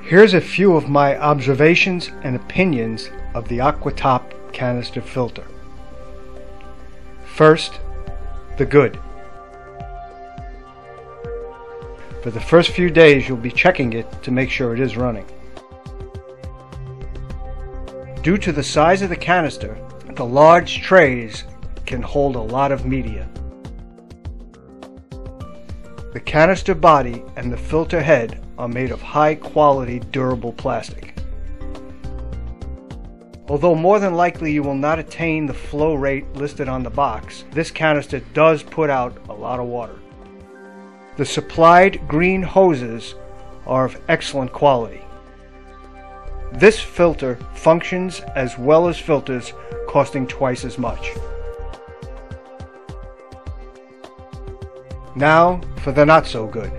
Here's a few of my observations and opinions of the Aquatop canister filter. First, the good. For the first few days you'll be checking it to make sure it is running. Due to the size of the canister, the large trays can hold a lot of media. The canister body and the filter head are made of high quality durable plastic. Although more than likely you will not attain the flow rate listed on the box, this canister does put out a lot of water. The supplied green hoses are of excellent quality. This filter functions as well as filters costing twice as much. Now for the not so good.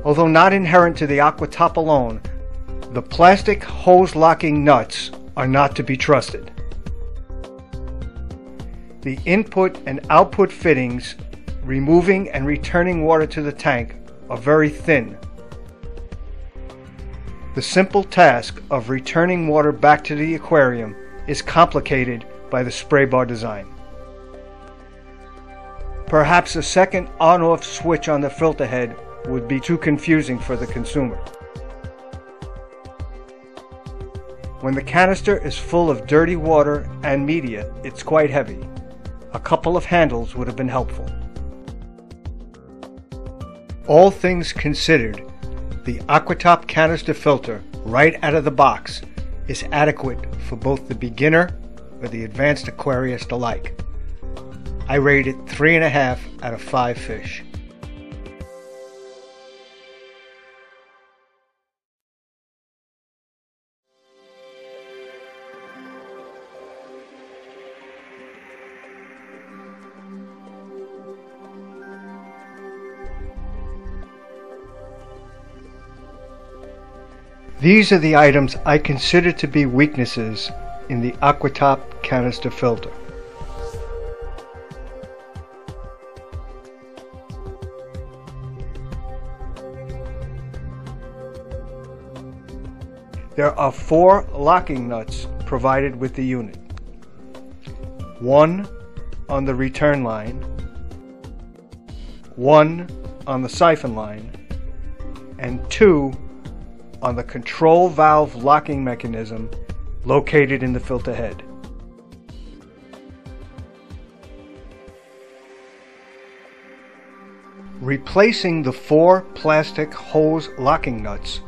Although not inherent to the Aquatop alone, the plastic hose locking nuts are not to be trusted. The input and output fittings removing and returning water to the tank are very thin. The simple task of returning water back to the aquarium is complicated by the spray bar design. Perhaps a second on-off switch on the filter head would be too confusing for the consumer. When the canister is full of dirty water and media, it's quite heavy. A couple of handles would have been helpful. All things considered, the Aquatop canister filter right out of the box is adequate for both the beginner or the advanced aquarist alike. I rate it 3.5 out of 5 fish. These are the items I consider to be weaknesses in the Aquatop canister filter. There are 4 locking nuts provided with the unit. 1 on the return line, 1 on the siphon line, and 2 on the control valve locking mechanism located in the filter head. Replacing the 4 plastic hose locking nuts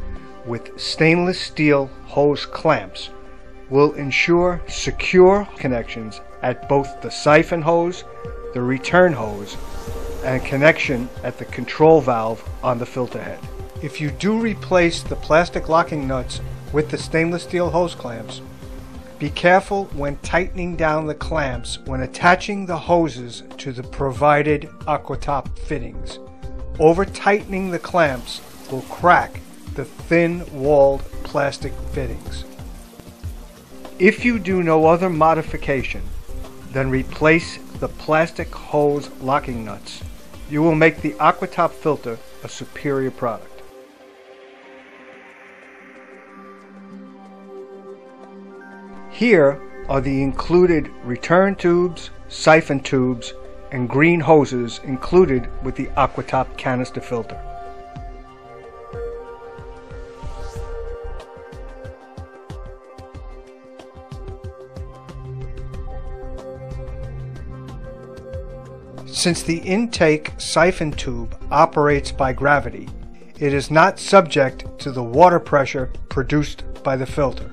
with stainless steel hose clamps will ensure secure connections at both the siphon hose, the return hose, and connection at the control valve on the filter head. If you do replace the plastic locking nuts with the stainless steel hose clamps, be careful when tightening down the clamps when attaching the hoses to the provided Aquatop fittings. Over-tightening the clamps will crack the thin-walled plastic fittings. If you do no other modification than replace the plastic hose locking nuts, you will make the Aquatop filter a superior product. Here are the included return tubes, siphon tubes, and green hoses included with the Aquatop canister filter. Since the intake siphon tube operates by gravity, it is not subject to the water pressure produced by the filter.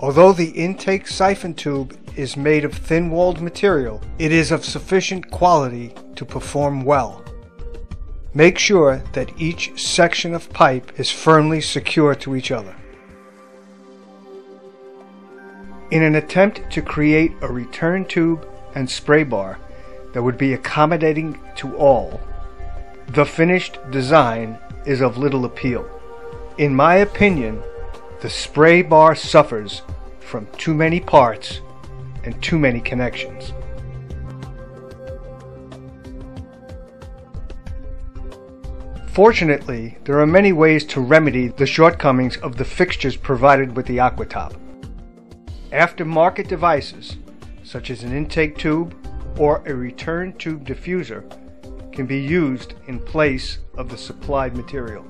Although the intake siphon tube is made of thin-walled material, it is of sufficient quality to perform well. Make sure that each section of pipe is firmly secure to each other. In an attempt to create a return tube and spray bar that would be accommodating to all, the finished design is of little appeal. In my opinion, the spray bar suffers from too many parts and too many connections. Fortunately, there are many ways to remedy the shortcomings of the fixtures provided with the Aquatop. Aftermarket devices, such as an intake tube or a return tube diffuser, can be used in place of the supplied material.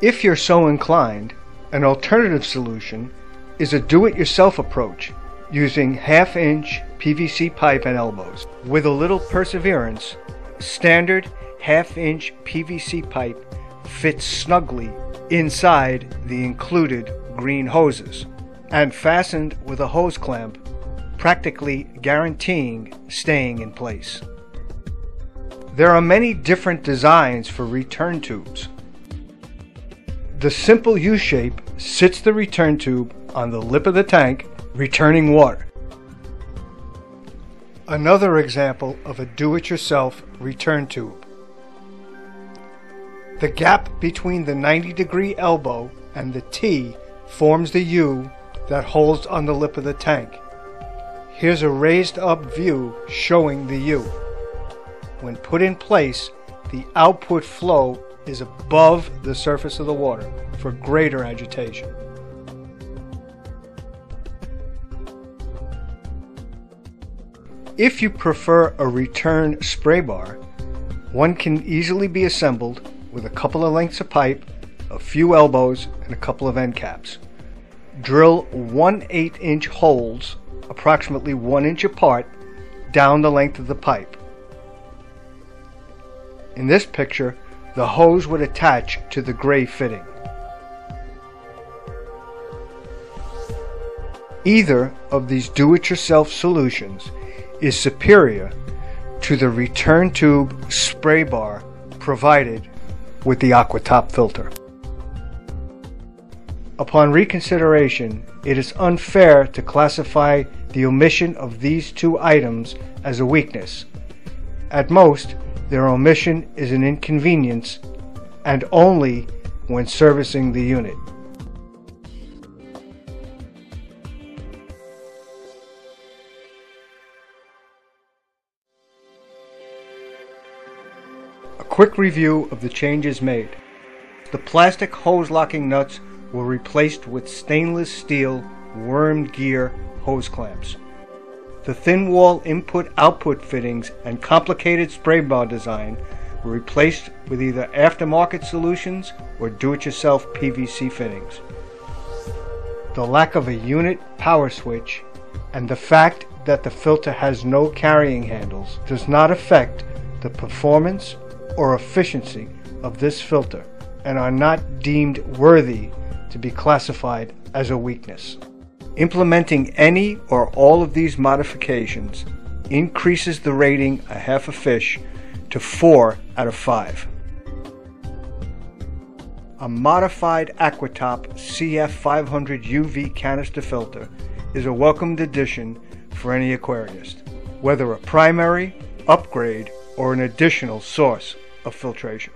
If you're so inclined, an alternative solution is a do-it-yourself approach using half-inch PVC pipe and elbows. With a little perseverance, standard half-inch PVC pipe fits snugly inside the included green hoses and fastened with a hose clamp, practically guaranteeing staying in place. There are many different designs for return tubes. The simple U-shape sits the return tube on the lip of the tank, returning water. Another example of a do-it-yourself return tube. The gap between the 90-degree elbow and the T forms the U that holds on the lip of the tank. Here's a raised up view showing the U. When put in place, the output flow is above the surface of the water for greater agitation. If you prefer a return spray bar, one can easily be assembled with a couple of lengths of pipe, a few elbows, and a couple of end caps. Drill 1/8-inch holes approximately 1 inch apart down the length of the pipe. In this picture, the hose would attach to the gray fitting. Either of these do-it-yourself solutions is superior to the return tube spray bar provided with the Aquatop filter. Upon reconsideration, it is unfair to classify the omission of these two items as a weakness. At most, their omission is an inconvenience, and only when servicing the unit. A quick review of the changes made. The plastic hose locking nuts were replaced with stainless steel wormed gear hose clamps. The thin wall input-output fittings and complicated spray bar design were replaced with either aftermarket solutions or do-it-yourself PVC fittings. The lack of a unit power switch and the fact that the filter has no carrying handles does not affect the performance or efficiency of this filter and are not deemed worthy to be classified as a weakness. Implementing any or all of these modifications increases the rating a half a fish to 4 out of 5. A modified Aquatop CF-500UV canister filter is a welcomed addition for any aquarist, whether a primary, upgrade, or an additional source of filtration.